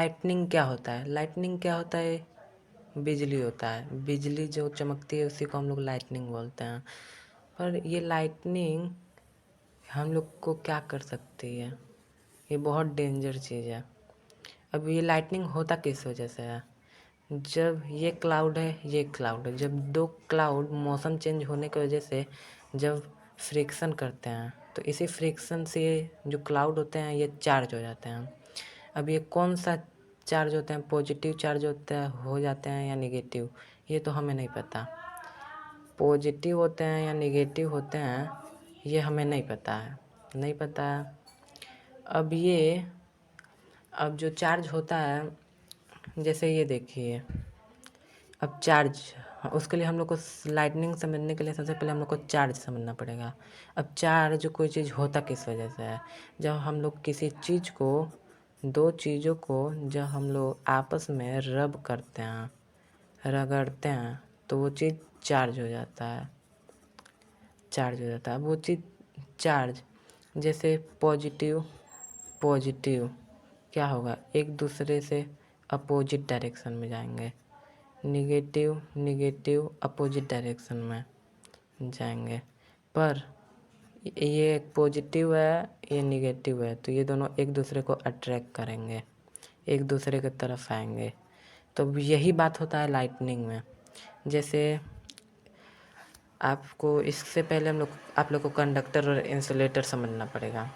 Lightning क्या होता है? लाइटनिंग क्या होता है? बिजली होता है। बिजली जो चमकती है उसी को हम लोग लाइटनिंग बोलते हैं। पर ये लाइटनिंग हम लोग को क्या कर सकती है? ये बहुत डेंजर चीज़ है। अब ये लाइटनिंग होता किस वजह से है? जब ये क्लाउड है, ये क्लाउड है, जब दो क्लाउड मौसम चेंज होने की वजह से जब फ्रिक्शन करते हैं तो इसी फ्रिक्शन से जो क्लाउड होते हैं ये चार्ज हो जाते हैं। अब ये कौन सा चार्ज होते हैं? पॉजिटिव चार्ज होता है हो जाते हैं या निगेटिव? ये तो हमें नहीं पता। पॉजिटिव होते हैं या निगेटिव होते हैं ये हमें नहीं पता है, नहीं पता है। अब जो चार्ज होता है, जैसे ये देखिए, अब चार्ज, उसके लिए हम लोग को लाइटनिंग समझने के लिए सबसे पहले हम लोग को चार्ज समझना पड़ेगा। अब चार्ज कोई चीज़ होता किस वजह से है? जब हम लोग किसी चीज़ को, दो चीज़ों को जब हम लोग आपस में रब करते हैं, रगड़ते हैं, तो वो चीज़ चार्ज हो जाता है, चार्ज हो जाता है। वो चीज़ चार्ज, जैसे पॉजिटिव पॉजिटिव क्या होगा? एक दूसरे से अपोजिट डायरेक्शन में जाएंगे। निगेटिव निगेटिव अपोजिट डायरेक्शन में जाएंगे। पर ये एक पॉजिटिव है, ये निगेटिव है, तो ये दोनों एक दूसरे को अट्रैक्ट करेंगे, एक दूसरे की तरफ आएंगे। तो यही बात होता है लाइटनिंग में। जैसे आपको इससे पहले आप लोग को कंडक्टर और इंसुलेटर समझना पड़ेगा।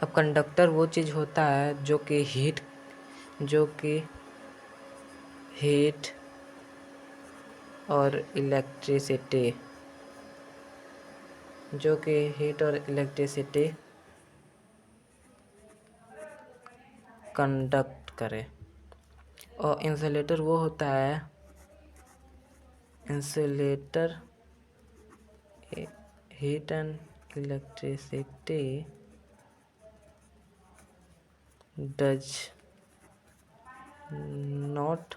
अब कंडक्टर वो चीज़ होता है जो कि हीट और इलेक्ट्रिसिटी कंडक्ट करे। और इंसुलेटर वो होता है, insulator heat and electricity does not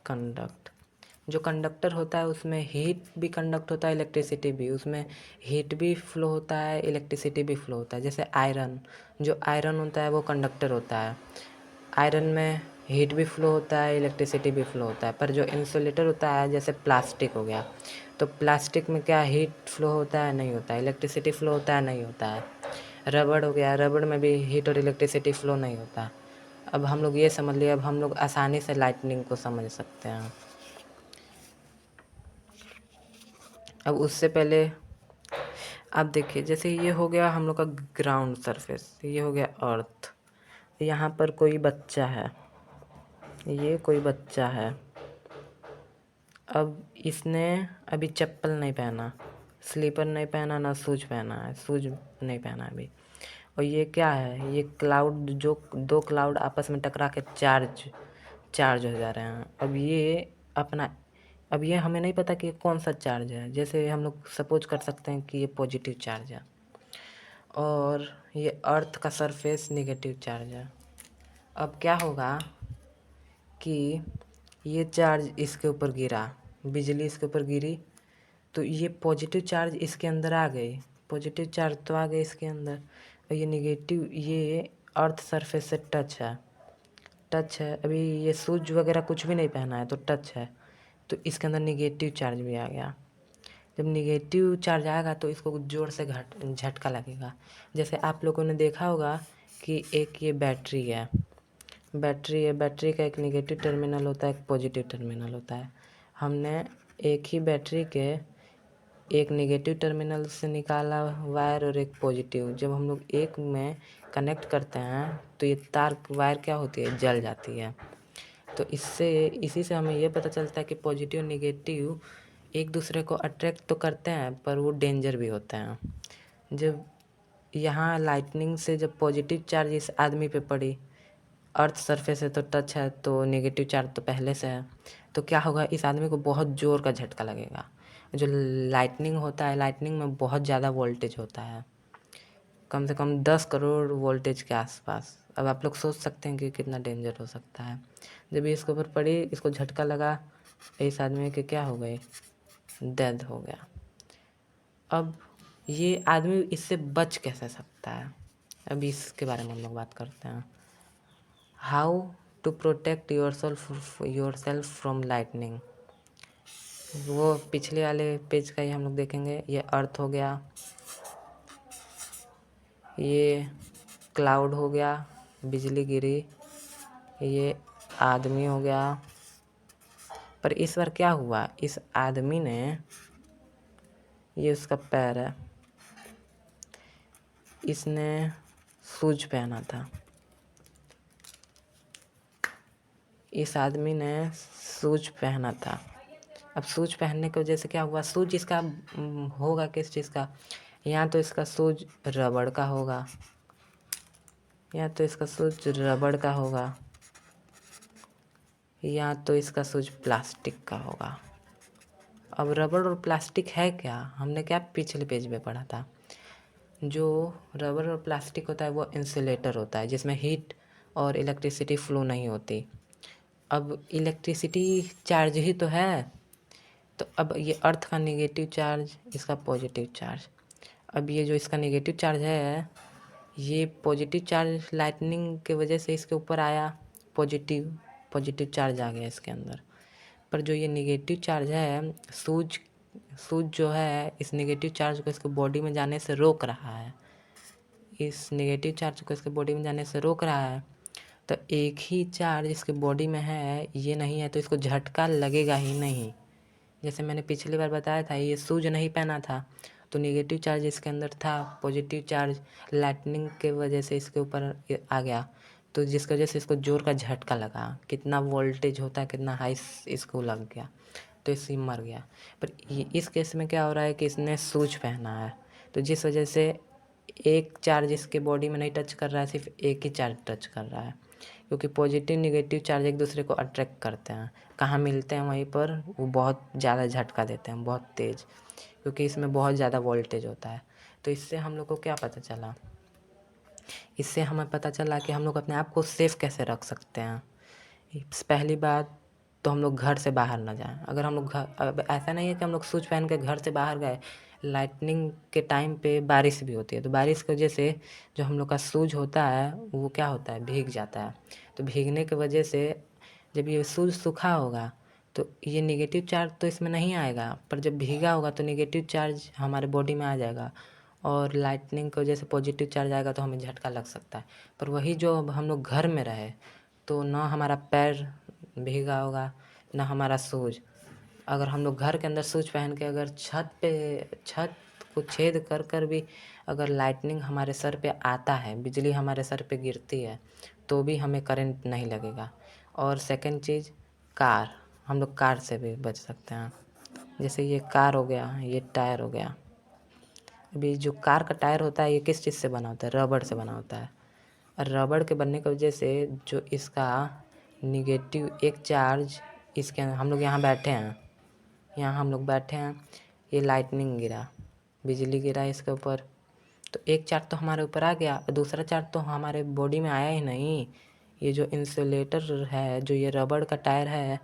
conduct. जो कंडक्टर होता है उसमें हीट भी कंडक्ट होता है, इलेक्ट्रिसिटी भी। उसमें हीट भी फ्लो होता है, इलेक्ट्रिसिटी भी फ्लो होता है। जैसे आयरन, जो आयरन होता है वो कंडक्टर होता है। आयरन में हीट भी फ्लो होता है, इलेक्ट्रिसिटी भी फ्लो होता है। पर जो इंसुलेटर होता है, जैसे प्लास्टिक हो गया, तो प्लास्टिक में क्या हीट फ्लो होता है? नहीं होता है। इलेक्ट्रिसिटी फ्लो होता है? नहीं होता है। रबड़ हो गया, रबड़ में भी हीट और इलेक्ट्रिसिटी फ्लो नहीं होता। अब हम लोग ये समझ लिए, अब हम लोग आसानी से लाइटनिंग को समझ सकते हैं। अब उससे पहले आप देखिए, जैसे ये हो गया हम लोग का ग्राउंड सरफेस, ये हो गया अर्थ। यहाँ पर कोई बच्चा है, ये कोई बच्चा है। अब इसने अभी चप्पल नहीं पहना, स्लीपर नहीं पहना, ना शूज पहना है, शूज नहीं पहना अभी। और ये क्या है? ये क्लाउड, जो दो क्लाउड आपस में टकरा के चार्ज हो जा रहे हैं। अब ये हमें नहीं पता कि कौन सा चार्ज है। जैसे हम लोग सपोज कर सकते हैं कि ये पॉजिटिव चार्ज है और ये अर्थ का सरफेस निगेटिव चार्ज है। अब क्या होगा कि ये चार्ज इसके ऊपर गिरा, बिजली इसके ऊपर गिरी, तो ये पॉजिटिव चार्ज इसके अंदर आ गई, पॉजिटिव चार्ज तो आ गई इसके अंदर। और ये निगेटिव, ये अर्थ सरफेस से टच है। अभी ये शूज वगैरह कुछ भी नहीं पहना है तो टच है, तो इसके अंदर निगेटिव चार्ज भी आ गया। जब निगेटिव चार्ज आएगा तो इसको जोर से झटका लगेगा। जैसे आप लोगों ने देखा होगा कि एक ये बैटरी का एक निगेटिव टर्मिनल होता है, एक पॉजिटिव टर्मिनल होता है। हमने एक ही बैटरी के एक निगेटिव टर्मिनल से निकाला वायर और एक पॉजिटिव। जब हम लोग एक में कनेक्ट करते हैं तो ये वायर क्या होती है? जल जाती है। तो इसी से हमें ये पता चलता है कि पॉजिटिव निगेटिव एक दूसरे को अट्रैक्ट तो करते हैं पर वो डेंजर भी होते हैं। जब यहाँ लाइटनिंग से जब पॉजिटिव चार्ज इस आदमी पे पड़ी, अर्थ सरफेस है तो टच है, तो नेगेटिव चार्ज तो पहले से है, तो क्या होगा? इस आदमी को बहुत ज़ोर का झटका लगेगा। जो लाइटनिंग होता है, लाइटनिंग में बहुत ज़्यादा वोल्टेज होता है, कम से कम 10 करोड़ वोल्टेज के आसपास। अब आप लोग सोच सकते हैं कि कितना डेंजर हो सकता है। जब इसके ऊपर पड़ी, इसको झटका लगा, इस आदमी के क्या हो गई? डेथ हो गया। अब ये आदमी इससे बच कैसे सकता है? अब इसके बारे में हम लोग बात करते हैं। How to protect yourself from lightning. वो पिछले वाले पेज का ही हम लोग देखेंगे। ये अर्थ हो गया, ये क्लाउड हो गया, बिजली गिरी, ये आदमी हो गया। पर इस बार क्या हुआ, इस आदमी ने, ये उसका पैर है, इसने शूज पहना था। इस आदमी ने शूज पहना था। अब शूज पहनने की वजह से क्या हुआ, शूज इसका होगा किस चीज़ का, या तो इसका शूज रबड़ का होगा, या तो इसका शूज रबड़ का होगा, या तो इसका शूज प्लास्टिक का होगा। अब रबड़ और प्लास्टिक है क्या, हमने क्या पिछले पेज में पढ़ा था। जो रबड़ और प्लास्टिक होता है वो इंसुलेटर होता है, जिसमें हीट और इलेक्ट्रिसिटी फ्लो नहीं होती। अब इलेक्ट्रिसिटी चार्ज ही तो है, तो अब ये अर्थ का नेगेटिव चार्ज, इसका पॉजिटिव चार्ज। अब ये जो इसका नेगेटिव चार्ज है, ये पॉजिटिव चार्ज लाइटनिंग के वजह से इसके ऊपर आया, पॉजिटिव चार्ज आ गया इसके अंदर। पर जो ये नेगेटिव चार्ज है, सूज जो है, इस नेगेटिव चार्ज को इसके बॉडी में जाने से रोक रहा है, इस नेगेटिव चार्ज को इसके बॉडी में जाने से रोक रहा है। तो एक ही चार्ज इसके बॉडी में है, ये नहीं है, तो इसको झटका लगेगा ही नहीं। जैसे मैंने पिछली बार बताया था, ये शूज नहीं पहना था, तो नेगेटिव चार्ज इसके अंदर था, पॉजिटिव चार्ज लाइटनिंग के वजह से इसके ऊपर आ गया, तो जिसकी वजह से इसको जोर का झटका लगा। कितना वोल्टेज होता है, कितना हाई इसको लग गया, तो इससे मर गया। पर इस केस में क्या हो रहा है कि इसने शूज पहना है, तो जिस वजह से एक चार्ज इसके बॉडी में नहीं टच कर रहा है, सिर्फ एक ही चार्ज टच कर रहा है। क्योंकि पॉजिटिव नेगेटिव चार्ज एक दूसरे को अट्रैक्ट करते हैं, कहाँ मिलते हैं वहीं पर वो बहुत ज़्यादा झटका देते हैं, बहुत तेज़, क्योंकि इसमें बहुत ज़्यादा वोल्टेज होता है। तो इससे हम लोग को क्या पता चला, इससे हमें पता चला कि हम लोग अपने आप को सेफ़ कैसे रख सकते हैं। पहली बात तो हम लोग घर से बाहर ना जाएं। अगर हम लोग अब ऐसा नहीं है कि हम लोग शूज पहन के घर से बाहर गए, लाइटनिंग के टाइम पे बारिश भी होती है, तो बारिश की वजह से जो हम लोग का शूज होता है वो क्या होता है, भीग जाता है। तो भीगने की वजह से जब ये शूज सूखा होगा तो ये नेगेटिव चार्ज तो इसमें नहीं आएगा, पर जब भीगा होगा तो नेगेटिव चार्ज हमारे बॉडी में आ जाएगा, और लाइटनिंग की वजह से पॉजिटिव चार्ज आएगा, तो हमें झटका लग सकता है। पर वही जो हम लोग घर में रहे, तो ना हमारा पैर भीगा होगा, ना हमारा शूज। अगर हम लोग घर के अंदर शूज पहन के अगर छत को छेद कर कर भी अगर लाइटनिंग हमारे सर पे आता है, बिजली हमारे सर पे गिरती है, तो भी हमें करंट नहीं लगेगा। और सेकंड चीज़, हम लोग कार से भी बच सकते हैं। जैसे ये कार हो गया, ये टायर हो गया। अभी जो कार का टायर होता है, ये किस चीज़ से बना होता है, रबड़ से बना होता है। और रबड़ के बनने की वजह से जो इसका निगेटिव एक चार्ज, इसके हम लोग यहाँ बैठे हैं, ये लाइटनिंग गिरा, बिजली गिरा इसके ऊपर, तो एक चार्ज तो हमारे ऊपर आ गया, और दूसरा चार्ज तो हमारे बॉडी में आया ही नहीं। ये जो इंसुलेटर है, जो ये रबड़ का टायर है,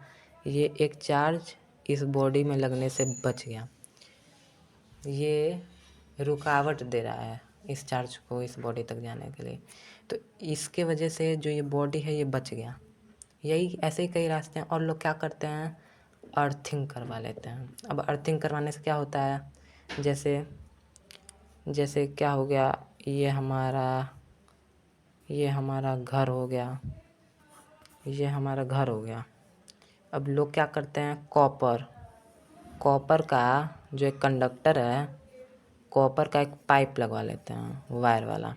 ये एक चार्ज इस बॉडी में लगने से बच गया। ये रुकावट दे रहा है इस चार्ज को इस बॉडी तक जाने के लिए, तो इसके वजह से जो ये बॉडी है ये बच गया। यही ऐसे ही कई रास्ते हैं। और लोग क्या करते हैं, अर्थिंग करवा लेते हैं। अब अर्थिंग करवाने से क्या होता है, जैसे जैसे क्या हो गया, ये हमारा घर हो गया, ये हमारा घर हो गया। अब लोग क्या करते हैं, कॉपर का जो एक कंडक्टर है, कॉपर का एक पाइप लगवा लेते हैं वायर वाला।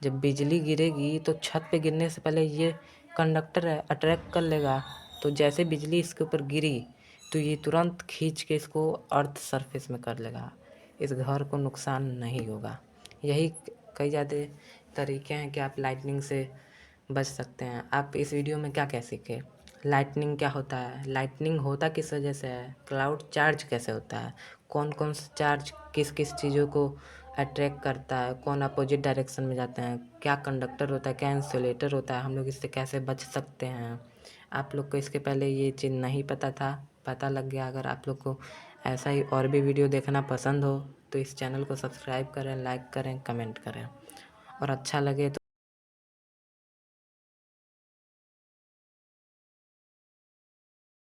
जब बिजली गिरेगी तो छत पे गिरने से पहले ये कंडक्टर है अट्रैक्ट कर लेगा, तो जैसे बिजली इसके ऊपर गिरी तो ये तुरंत खींच के इसको अर्थ सरफेस में कर लेगा, इस घर को नुकसान नहीं होगा। यही कई ज़्यादा तरीके हैं कि आप लाइटनिंग से बच सकते हैं। आप इस वीडियो में क्या क्या सीखे, लाइटनिंग क्या होता है, लाइटनिंग होता किस वजह से है, क्लाउड चार्ज कैसे होता है, कौन कौन सा चार्ज किस किस चीज़ों को अट्रैक्ट करता है, कौन अपोजिट डायरेक्शन में जाते हैं, क्या कंडक्टर होता है, क्या इंसुलेटर होता है, हम लोग इससे कैसे बच सकते हैं। आप लोग को इसके पहले ये चीज़ नहीं पता था, पता लग गया। अगर आप लोग को ऐसा ही और भी वीडियो देखना पसंद हो तो इस चैनल को सब्सक्राइब करें, लाइक करें, कमेंट करें। और अच्छा लगे तो